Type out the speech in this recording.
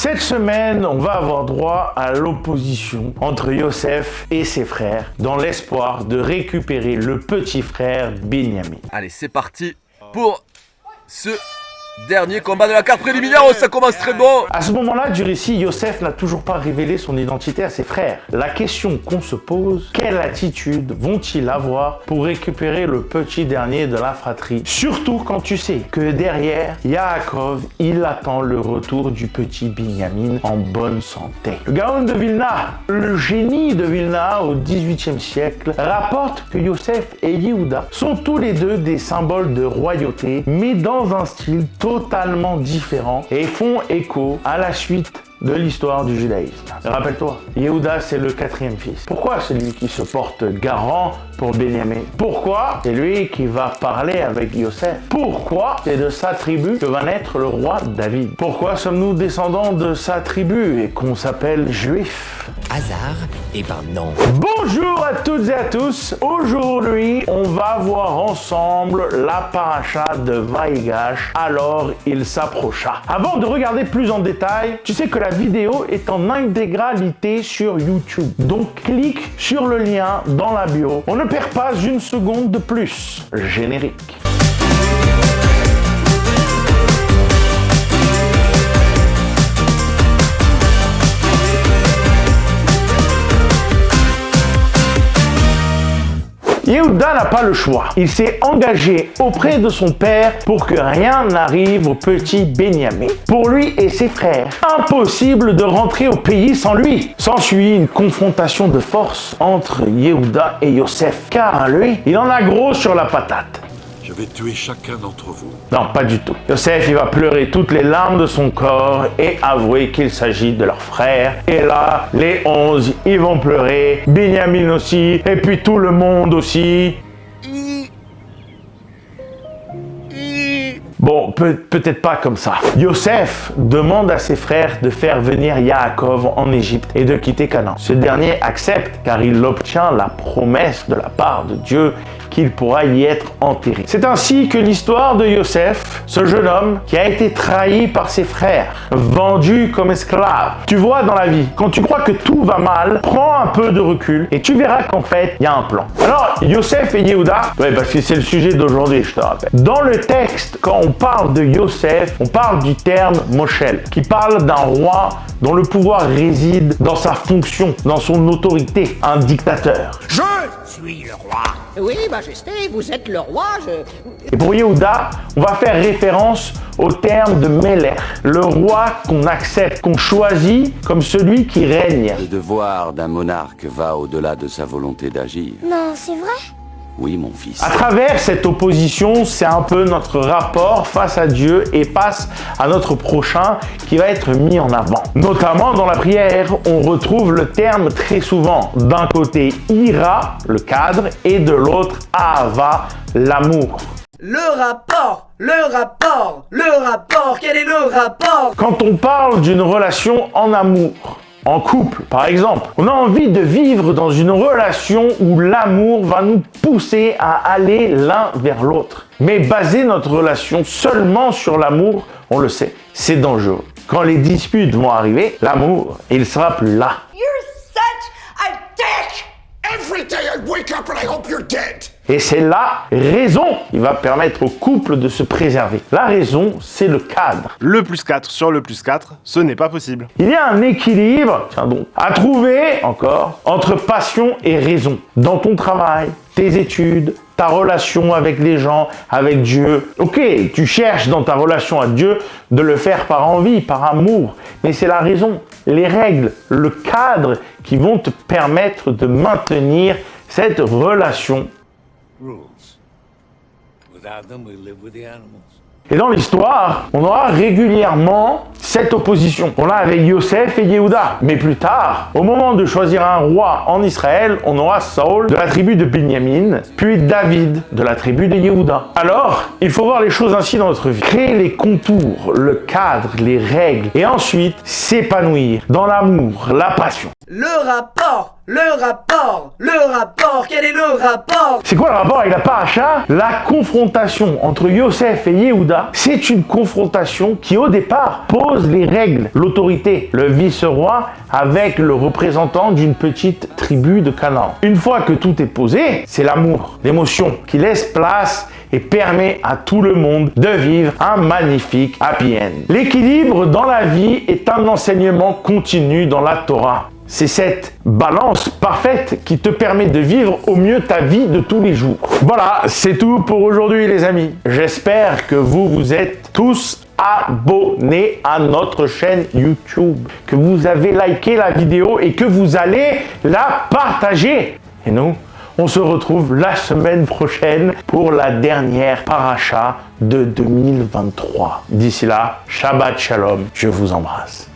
Cette semaine, on va avoir droit à l'opposition entre Yosef et ses frères dans l'espoir de récupérer le petit frère Binyamin. Allez, c'est parti pour ce dernier combat de la carte préliminaire. Oh, ça commence très bon. À ce moment-là du récit, Yosef n'a toujours pas révélé son identité à ses frères. La question qu'on se pose, quelle attitude vont-ils avoir pour récupérer le petit dernier de la fratrie? Surtout quand tu sais que derrière, Yaakov, il attend le retour du petit Binyamin en bonne santé. Le Gaon de Vilna, le génie de Vilna au XVIIIe siècle, rapporte que Yosef et Yehuda sont tous les deux des symboles de royauté, mais dans un style totalement différents et font écho à la suite de l'histoire du judaïsme. Rappelle-toi, Yehuda c'est le 4e fils. Pourquoi c'est lui qui se porte garant pour Binyamin? Pourquoi c'est lui qui va parler avec Yosef? Pourquoi c'est de sa tribu que va naître le roi David? Pourquoi sommes-nous descendants de sa tribu et qu'on s'appelle juifs? Hasard? Eh ben non. Bonjour à toutes et à tous. Aujourd'hui, on va voir ensemble la paracha de Vaïgash. Alors, il s'approcha. Avant de regarder plus en détail, tu sais que la vidéo est en intégralité sur YouTube. Donc, clique sur le lien dans la bio. On ne perd pas une seconde de plus. Générique. Yehuda n'a pas le choix. Il s'est engagé auprès de son père pour que rien n'arrive au petit Binyamin. Pour lui et ses frères, impossible de rentrer au pays sans lui. S'ensuit une confrontation de force entre Yehuda et Yosef, car lui, il en a gros sur la patate. Je vais tuer chacun d'entre vous. Non, pas du tout. Yosef, il va pleurer toutes les larmes de son corps et avouer qu'il s'agit de leur frère. Et là, les 11, ils vont pleurer, Binyamin aussi, et puis tout le monde aussi. Bon, peut-être pas comme ça. Yosef demande à ses frères de faire venir Yaakov en Égypte et de quitter Canaan. Ce dernier accepte car il obtient la promesse de la part de Dieu qu'il pourra y être enterré. C'est ainsi que l'histoire de Yosef, ce jeune homme qui a été trahi par ses frères, vendu comme esclave. Tu vois dans la vie, quand tu crois que tout va mal, prends un peu de recul et tu verras qu'en fait, il y a un plan. Alors, Yosef et Yehuda, parce que c'est le sujet d'aujourd'hui, je te rappelle. Dans le texte, quand on parle de Yosef, on parle du terme Moshel, qui parle d'un roi dont le pouvoir réside dans sa fonction, dans son autorité, un dictateur. Je suis le roi. Oui, Majesté, vous êtes le roi, Et pour Yehuda, on va faire référence au terme de Melech, le roi qu'on accepte, qu'on choisit comme celui qui règne. Le devoir d'un monarque va au-delà de sa volonté d'agir. Non, c'est vrai? Oui, mon fils. À travers cette opposition, c'est un peu notre rapport face à Dieu et face à notre prochain qui va être mis en avant. Notamment dans la prière, on retrouve le terme très souvent. D'un côté, ira, le cadre, et de l'autre, ahava, l'amour. Le rapport, quel est le rapport? Quand on parle d'une relation en amour, en couple, par exemple, on a envie de vivre dans une relation où l'amour va nous pousser à aller l'un vers l'autre. Mais baser notre relation seulement sur l'amour, on le sait, c'est dangereux. Quand les disputes vont arriver, l'amour, il sera plus là. You're such a dick! Every day I wake up and I hope you're dead! Et c'est la raison qui va permettre au couple de se préserver. La raison, c'est le cadre. Le +4 sur le +4, ce n'est pas possible. Il y a un équilibre, tiens donc, à trouver, encore, entre passion et raison. Dans ton travail, tes études, ta relation avec les gens, avec Dieu. Ok, tu cherches dans ta relation à Dieu de le faire par envie, par amour. Mais c'est la raison, les règles, le cadre qui vont te permettre de maintenir cette relation. Et dans l'histoire, on aura régulièrement cette opposition. On l'a avec Yosef et Yehuda. Mais plus tard, au moment de choisir un roi en Israël, on aura Saül de la tribu de Binyamin, puis David de la tribu de Yehuda. Alors, il faut voir les choses ainsi dans notre vie. Créer les contours, le cadre, les règles, et ensuite s'épanouir dans l'amour, la passion. Le rapport, quel est le rapport? C'est quoi le rapport avec la paracha? La confrontation entre Yosef et Yehuda, c'est une confrontation qui au départ pose les règles, l'autorité, le vice-roi avec le représentant d'une petite tribu de Canaan. Une fois que tout est posé, c'est l'amour, l'émotion qui laisse place et permet à tout le monde de vivre un magnifique happy end. L'équilibre dans la vie est un enseignement continu dans la Torah. C'est cette balance parfaite qui te permet de vivre au mieux ta vie de tous les jours. Voilà, c'est tout pour aujourd'hui les amis. J'espère que vous êtes tous abonnés à notre chaîne YouTube, que vous avez liké la vidéo et que vous allez la partager. Et nous, on se retrouve la semaine prochaine pour la dernière paracha de 2023. D'ici là, Shabbat Shalom, je vous embrasse.